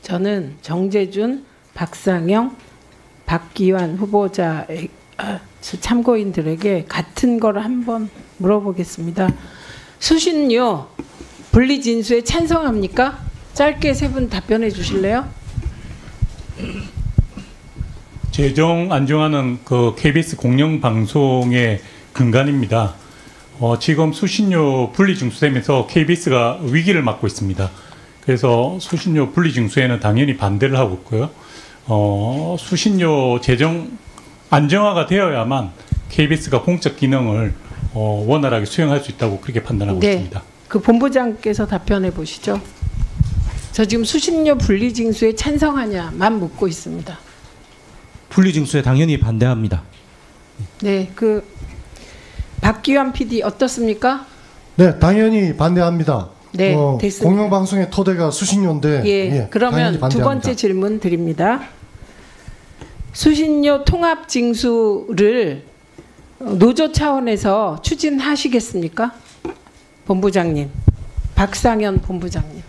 저는 정재준, 박상영, 박기환 후보자 참고인들에게 같은 걸 한번 물어보겠습니다. 수신료 분리 진수에 찬성합니까? 짧게 세 분 답변해 주실래요? 재정 안정화는 그 KBS 공영방송의 근간입니다. 지금 수신료 분리 징수되면서 KBS가 위기를 맞고 있습니다. 그래서 수신료 분리 징수에는 당연히 반대를 하고 있고요. 수신료 재정 안정화가 되어야만 KBS가 공적 기능을 원활하게 수행할 수 있다고 그렇게 판단하고 있습니다. 그 본부장께서 답변해 보시죠. 저 지금 수신료 분리 징수에 찬성하냐만 묻고 있습니다. 분리 징수에 당연히 반대합니다. 네, 그 박기환 PD 어떻습니까? 네, 당연히 반대합니다. 네, 됐습니다. 공영방송의 토대가 수신료인데 예, 그러면 두 번째 질문 드립니다. 수신료 통합 징수를 노조 차원에서 추진하시겠습니까? 본부장님, 박상현 본부장님.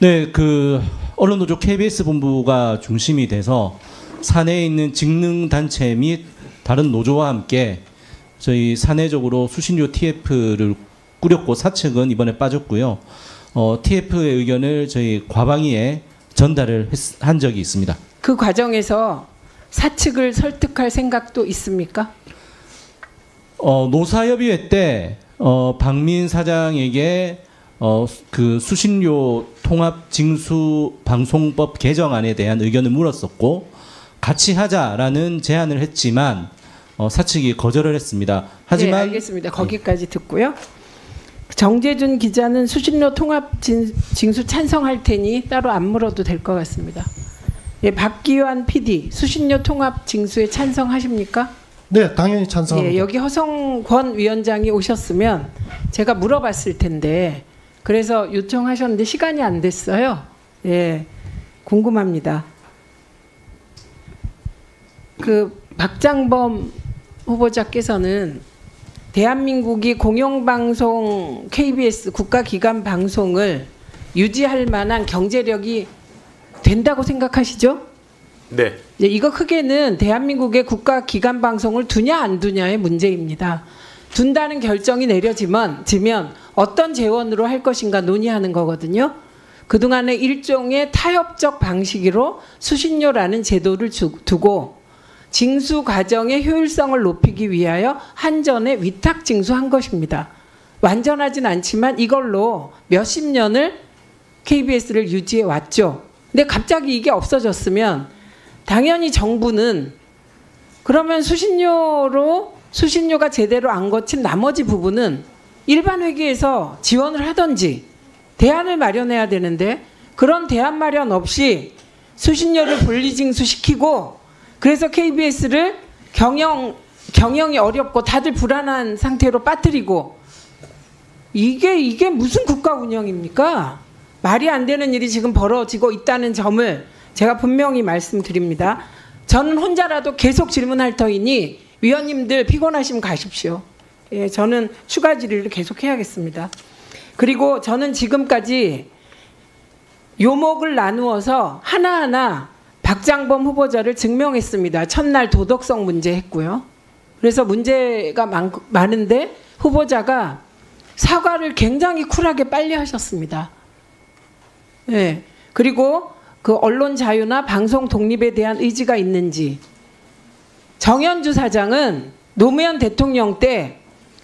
네, 그 언론노조 KBS 본부가 중심이 돼서 사내에 있는 직능단체 및 다른 노조와 함께 저희 사내적으로 수신료 TF를 꾸렸고 사측은 이번에 빠졌고요. TF의 의견을 저희 과방위에 전달을 한 적이 있습니다. 그 과정에서 사측을 설득할 생각도 있습니까? 노사협의회 때 박민 사장에게 그 수신료 통합 징수 방송법 개정안에 대한 의견을 물었었고 같이 하자라는 제안을 했지만 사측이 거절을 했습니다. 하지만 네, 알겠습니다. 거기까지 듣고요. 정재준 기자는 수신료 통합 징수 찬성할 테니 따로 안 물어도 될 것 같습니다. 예, 박기환 PD 수신료 통합 징수에 찬성하십니까? 네, 당연히 찬성합니다. 예, 여기 허성권 위원장이 오셨으면 제가 물어봤을 텐데 그래서 요청하셨는데 시간이 안 됐어요. 예, 궁금합니다. 그 박장범 후보자께서는 대한민국이 공영방송 KBS 국가기관 방송을 유지할 만한 경제력이 된다고 생각하시죠? 네. 이거 크게는 대한민국의 국가기관 방송을 두냐 안 두냐의 문제입니다. 둔다는 결정이 내려지면 어떤 재원으로 할 것인가 논의하는 거거든요. 그동안의 일종의 타협적 방식으로 수신료라는 제도를 두고 징수 과정의 효율성을 높이기 위하여 한전에 위탁 징수한 것입니다. 완전하진 않지만 이걸로 몇십 년을 KBS를 유지해 왔죠. 근데 갑자기 이게 없어졌으면 당연히 정부는 그러면 수신료가 제대로 안 거친 나머지 부분은 일반 회계에서 지원을 하든지 대안을 마련해야 되는데 그런 대안 마련 없이 수신료를 분리징수시키고 그래서 KBS를 경영이 어렵고 다들 불안한 상태로 빠뜨리고 이게 무슨 국가 운영입니까? 말이 안 되는 일이 지금 벌어지고 있다는 점을 제가 분명히 말씀드립니다. 저는 혼자라도 계속 질문할 터이니 위원님들 피곤하시면 가십시오. 예, 저는 추가 질의를 계속 해야겠습니다. 그리고 저는 지금까지 요목을 나누어서 하나하나 박장범 후보자를 증명했습니다. 첫날 도덕성 문제 했고요. 그래서 문제가 많은데 후보자가 사과를 굉장히 쿨하게 빨리 하셨습니다. 네. 그리고 그 언론 자유나 방송 독립에 대한 의지가 있는지 정현주 사장은 노무현 대통령 때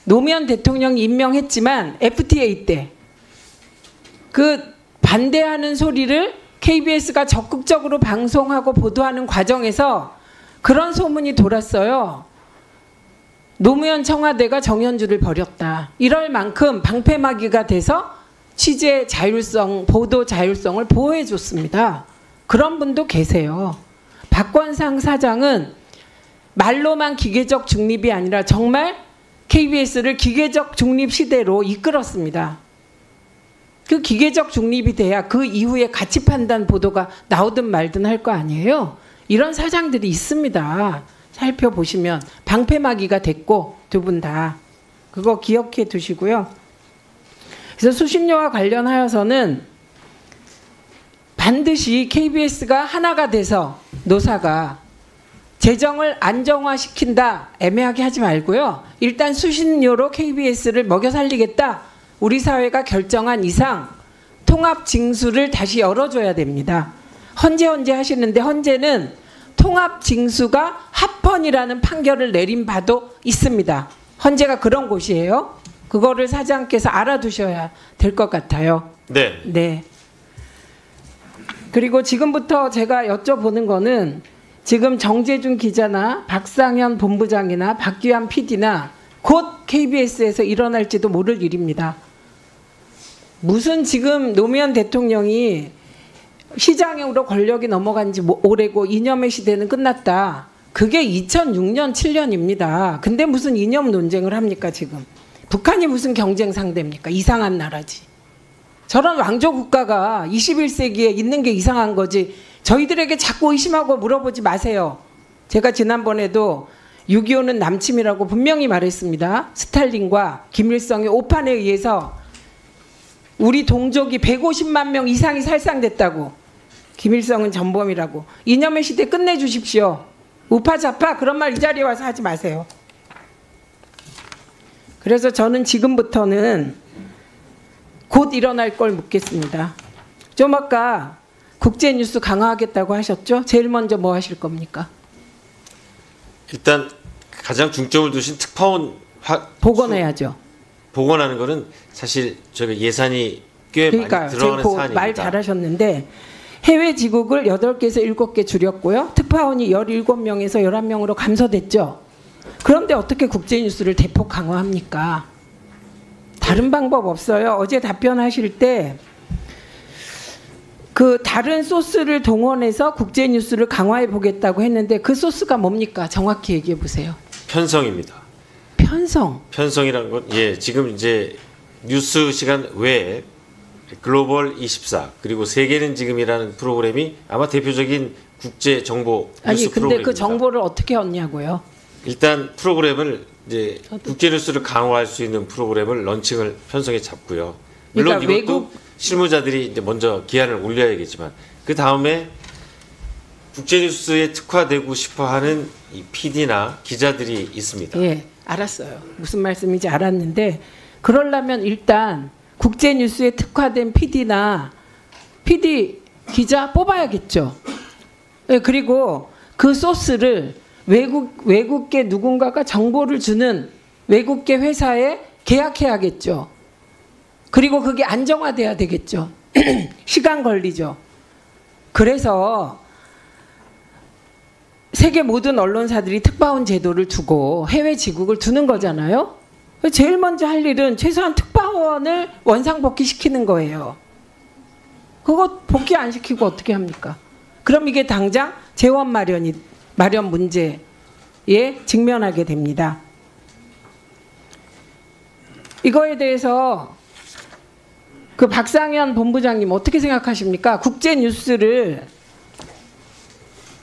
노무현 대통령이 임명했지만 FTA 때 그 반대하는 소리를 KBS가 적극적으로 방송하고 보도하는 과정에서 그런 소문이 돌았어요. 노무현 청와대가 정현주를 버렸다. 이럴 만큼 방패막이가 돼서 취재 자율성, 보도 자율성을 보호해 줬습니다. 그런 분도 계세요. 박권상 사장은 말로만 기계적 중립이 아니라 정말 KBS를 기계적 중립 시대로 이끌었습니다. 그 기계적 중립이 돼야 그 이후에 가치 판단 보도가 나오든 말든 할 거 아니에요. 이런 사장들이 있습니다. 살펴보시면 방패막이가 됐고 두 분 다 그거 기억해 두시고요. 그래서 수신료와 관련하여서는 반드시 KBS가 하나가 돼서 노사가 재정을 안정화시킨다 애매하게 하지 말고요. 일단 수신료로 KBS를 먹여 살리겠다. 우리 사회가 결정한 이상 통합징수를 다시 열어줘야 됩니다. 헌재 하시는데 헌재는 통합징수가 합헌이라는 판결을 내린 바도 있습니다. 헌재가 그런 곳이에요. 그거를 사장께서 알아두셔야 될 것 같아요. 네. 네. 그리고 지금부터 제가 여쭤보는 거는 지금 정재준 기자나 박상현 본부장이나 박규환 PD나 곧 KBS에서 일어날지도 모를 일입니다. 무슨 지금 노무현 대통령이 시장으로 권력이 넘어간 지 오래고 이념의 시대는 끝났다. 그게 2006년, 7년입니다. 근데 무슨 이념 논쟁을 합니까 지금. 북한이 무슨 경쟁 상대입니까? 이상한 나라지. 저런 왕조 국가가 21세기에 있는 게 이상한 거지. 저희들에게 자꾸 의심하고 물어보지 마세요. 제가 지난번에도 6.25는 남침이라고 분명히 말했습니다. 스탈린과 김일성의 오판에 의해서 우리 동족이 150만 명 이상이 살상됐다고. 김일성은 전범이라고. 이념의 시대 끝내주십시오. 우파좌파 그런 말 이 자리에 와서 하지 마세요. 그래서 저는 지금부터는 곧 일어날 걸 묻겠습니다. 좀 아까 국제뉴스 강화하겠다고 하셨죠? 제일 먼저 뭐 하실 겁니까? 일단 가장 중점을 두신 특파원 복원해야죠. 복원하는 거는 사실 저희가 예산이 꽤 그러니까요. 많이 들어가는 사안입니다. 말 잘하셨는데 해외 지국을 8개에서 7개 줄였고요. 특파원이 17명에서 11명으로 감소됐죠. 그런데 어떻게 국제뉴스를 대폭 강화합니까? 다른 방법 없어요. 어제 답변하실 때 그 다른 소스를 동원해서 국제뉴스를 강화해 보겠다고 했는데 그 소스가 뭡니까? 정확히 얘기해 보세요. 편성입니다. 편성. 편성이라는 건 지금 이제 뉴스 시간 외에 글로벌 24 그리고 세계는 지금이라는 프로그램이 아마 대표적인 국제 정보 뉴스 아니 근데 프로그램입니다. 그 정보를 어떻게 얻냐고요? 일단 프로그램을 이제 국제 뉴스를 강화할 수 있는 프로그램을 런칭을 편성해 잡고요. 물론 그러니까 이것도 실무자들이 이제 먼저 기한을 올려야겠지만 그 다음에 국제 뉴스에 특화되고 싶어하는 이 PD나 기자들이 있습니다. 예, 알았어요. 무슨 말씀인지 알았는데 그러려면 일단 국제 뉴스에 특화된 PD 기자 뽑아야겠죠. 예, 그리고 그 소스를 외국계 누군가가 정보를 주는 외국계 회사에 계약해야겠죠. 그리고 그게 안정화돼야 되겠죠. 시간 걸리죠. 그래서 세계 모든 언론사들이 특파원 제도를 두고 해외 지국을 두는 거잖아요. 제일 먼저 할 일은 최소한 특파원을 원상복귀시키는 거예요. 그거 복귀 안 시키고 어떻게 합니까? 그럼 이게 당장 재원 마련 문제에 직면하게 됩니다. 이거에 대해서 그 박상현 본부장님 어떻게 생각하십니까? 국제 뉴스를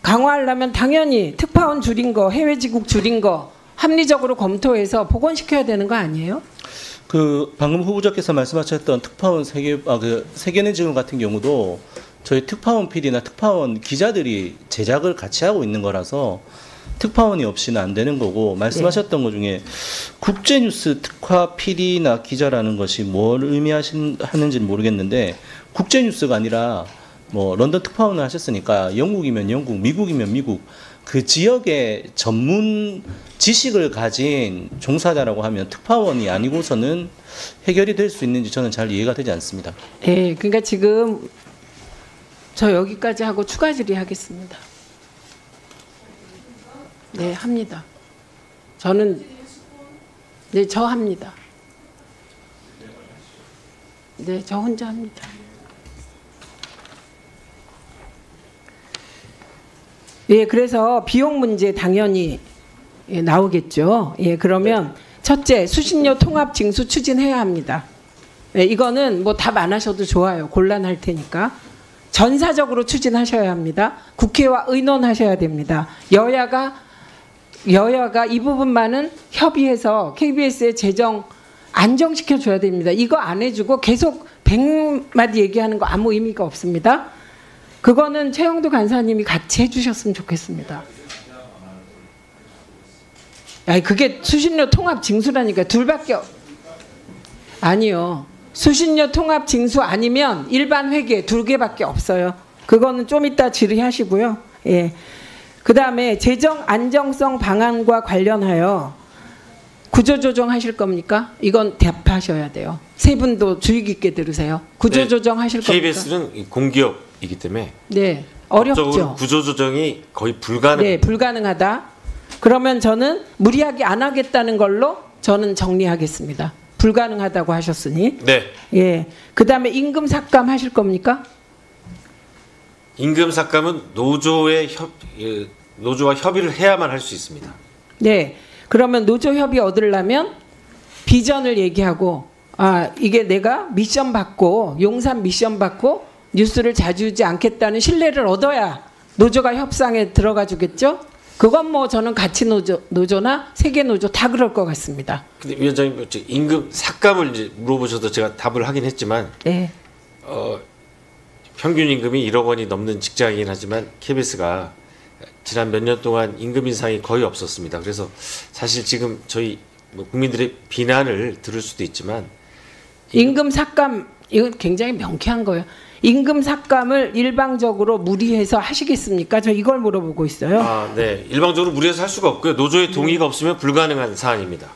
강화하려면 당연히 특파원 줄인 거, 해외 지국 줄인 거 합리적으로 검토해서 복원시켜야 되는 거 아니에요? 그 방금 후보자께서 말씀하셨던 특파원 세계는 지금 같은 경우도 저희 특파원 PD나 특파원 기자들이 제작을 같이 하고 있는 거라서 특파원이 없이는 안 되는 거고 말씀하셨던 것 중에 국제뉴스 특화 PD나 기자라는 것이 뭘 의미하는지는 모르겠는데 국제뉴스가 아니라 뭐 런던 특파원을 하셨으니까 영국이면 영국, 미국이면 미국 그 지역의 전문 지식을 가진 종사자라고 하면 특파원이 아니고서는 해결이 될 수 있는지 저는 잘 이해가 되지 않습니다. 네, 그러니까 지금 저 여기까지 하고 추가 질의하겠습니다. 네, 합니다. 저는 네, 저 합니다. 네, 저 혼자 합니다. 예, 그래서 비용 문제 당연히 나오겠죠. 예, 그러면 첫째, 수신료 통합 징수 추진해야 합니다. 예, 이거는 뭐 답 안 하셔도 좋아요. 곤란할 테니까. 전사적으로 추진하셔야 합니다. 국회와 의논하셔야 됩니다. 여야가 이 부분만은 협의해서 KBS의 재정 안정시켜 줘야 됩니다. 이거 안 해주고 계속 100마디 얘기하는 거 아무 의미가 없습니다. 그거는 최영두 간사님이 같이 해주셨으면 좋겠습니다. 아니 그게 수신료 통합 징수라니까 둘밖에 아니요. 수신료 통합 징수 아니면 일반 회계 2개밖에 없어요. 그거는 좀 이따 질의하시고요. 예. 그다음에 재정 안정성 방안과 관련하여 구조조정 하실 겁니까? 이건 답하셔야 돼요. 세 분도 주의 깊게 들으세요. 구조조정 하실 겁니까? KBS는 공기업이기 때문에 네, 어렵죠. 구조조정이 거의 불가능. 네, 불가능하다. 그러면 저는 무리하게 안 하겠다는 걸로 저는 정리하겠습니다. 불가능하다고 하셨으니. 네. 예. 그다음에 임금 삭감 하실 겁니까? 임금 삭감은 노조와 협의를 해야만 할 수 있습니다. 네. 그러면 노조 협의 얻으려면 비전을 얘기하고 이게 내가 미션 받고 용산 미션 받고 뉴스를 자주 주지 않겠다는 신뢰를 얻어야 노조가 협상에 들어가 주겠죠? 그건 뭐 저는 가치 노조나 세계 노조 다 그럴 것 같습니다. 근데 위원장님 임금 삭감을 이제 물어보셔서 제가 답을 하긴 했지만 네. 평균 임금이 1억 원이 넘는 직장이긴 하지만 KBS가 지난 몇 년 동안 임금 인상이 거의 없었습니다. 그래서 사실 지금 저희 국민들의 비난을 들을 수도 있지만 임금 삭감 이건 굉장히 명쾌한 거예요. 임금 삭감을 일방적으로 무리해서 하시겠습니까? 저 이걸 물어보고 있어요. 네. 일방적으로 무리해서 할 수가 없고요. 노조의 동의가 없으면 불가능한 사안입니다.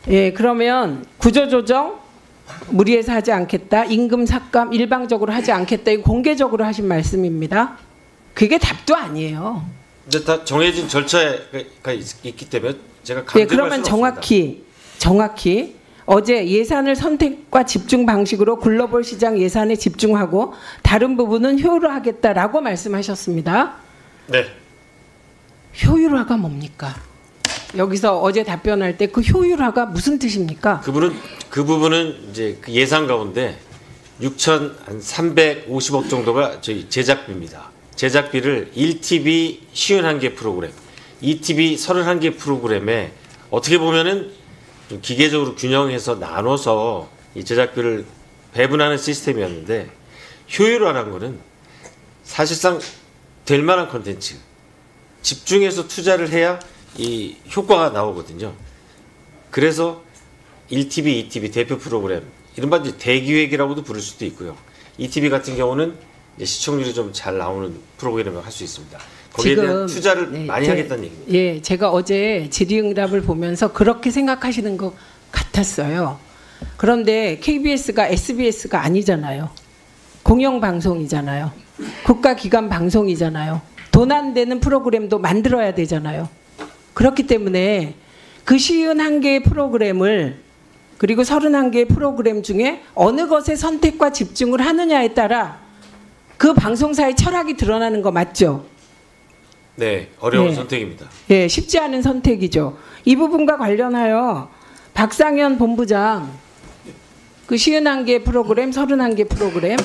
예, 그러면 구조조정 무리해서 하지 않겠다. 임금 삭감 일방적으로 하지 않겠다. 이거 공개적으로 하신 말씀입니다. 그게 답도 아니에요. 근데 다 정해진 절차가 있기 때문에 제가 네, 강제할 그러면 수는 없습니다. 정확히 어제 예산을 선택과 집중 방식으로 글로벌 시장 예산에 집중하고 다른 부분은 효율화하겠다라고 말씀하셨습니다. 네. 효율화가 뭡니까? 여기서 어제 답변할 때 그 효율화가 무슨 뜻입니까? 그 부분은 이제 그 예산 가운데 6,350억 정도가 저희 제작비입니다. 제작비를 1TV 51개 프로그램, 2TV 31개 프로그램에 어떻게 보면은 좀 기계적으로 균형해서 나눠서 이 제작비를 배분하는 시스템이었는데 효율화라는 거는 사실상 될 만한 콘텐츠 집중해서 투자를 해야 이 효과가 나오거든요. 그래서 1TV, 2TV 대표 프로그램 이른바 이제 대기획이라고도 부를 수도 있고요. 2TV 같은 경우는 이제 시청률이 좀 잘 나오는 프로그램을 할 수 있습니다. 거기에 대한 투자를 많이 하겠다는 얘기입니다. 예, 제가 어제 질의응답을 보면서 그렇게 생각하시는 것 같았어요. 그런데 KBS가 SBS가 아니잖아요. 공영방송이잖아요. 국가기관 방송이잖아요. 돈 안 되는 프로그램도 만들어야 되잖아요. 그렇기 때문에 그 51개의 프로그램을 그리고 31개의 프로그램 중에 어느 것에 선택과 집중을 하느냐에 따라 그 방송사의 철학이 드러나는 거 맞죠? 네, 어려운 선택입니다. 예, 쉽지 않은 선택이죠. 이 부분과 관련하여 박상현 본부장 그 51개 프로그램, 31개 프로그램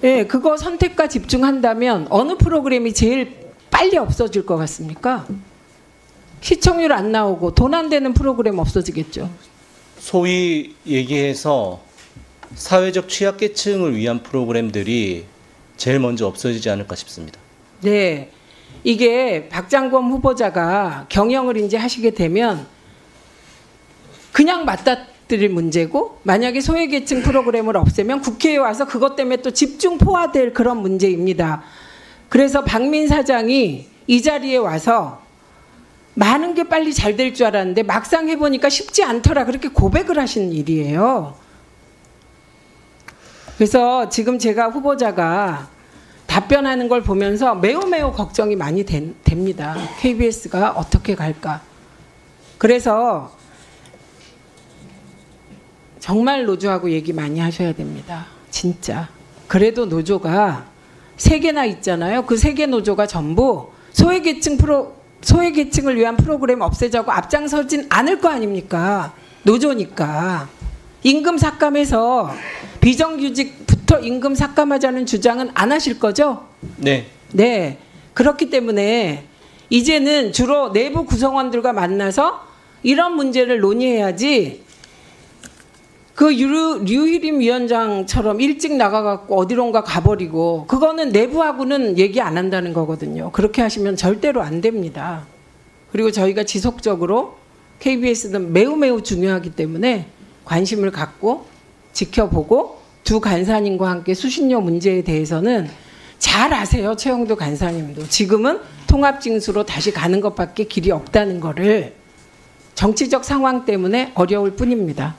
예, 그거 선택과 집중한다면 어느 프로그램이 제일 빨리 없어질 것 같습니까? 시청률 안 나오고 돈 안 되는 프로그램 없어지겠죠. 소위 얘기해서 사회적 취약계층을 위한 프로그램들이 제일 먼저 없어지지 않을까 싶습니다. 네, 이게 박장권 후보자가 경영을 이제 하시게 되면 그냥 맞닥뜨릴 문제고 만약에 소외계층 프로그램을 없애면 국회에 와서 그것 때문에 또 집중 포화될 그런 문제입니다. 그래서 박민 사장이 이 자리에 와서 많은 게 빨리 잘 될 줄 알았는데 막상 해보니까 쉽지 않더라 그렇게 고백을 하신 일이에요. 그래서 지금 제가 후보자가 답변하는 걸 보면서 매우 걱정이 많이 됩니다. KBS가 어떻게 갈까. 그래서 정말 노조하고 얘기 많이 하셔야 됩니다. 진짜. 그래도 노조가 3개나 있잖아요. 그 3개 노조가 전부 소외계층을 위한 프로그램 없애자고 앞장서진 않을 거 아닙니까? 노조니까. 임금 삭감해서 비정규직부터 임금 삭감하자는 주장은 안 하실 거죠? 네. 네. 그렇기 때문에 이제는 주로 내부 구성원들과 만나서 이런 문제를 논의해야지 그 류희림 위원장처럼 일찍 나가갖고 어디론가 가버리고 그거는 내부하고는 얘기 안 한다는 거거든요. 그렇게 하시면 절대로 안 됩니다. 그리고 저희가 지속적으로 KBS는 매우 중요하기 때문에 관심을 갖고 지켜보고 두 간사님과 함께 수신료 문제에 대해서는 잘 아세요. 최영도 간사님도. 지금은 통합징수로 다시 가는 것밖에 길이 없다는 거를 정치적 상황 때문에 어려울 뿐입니다.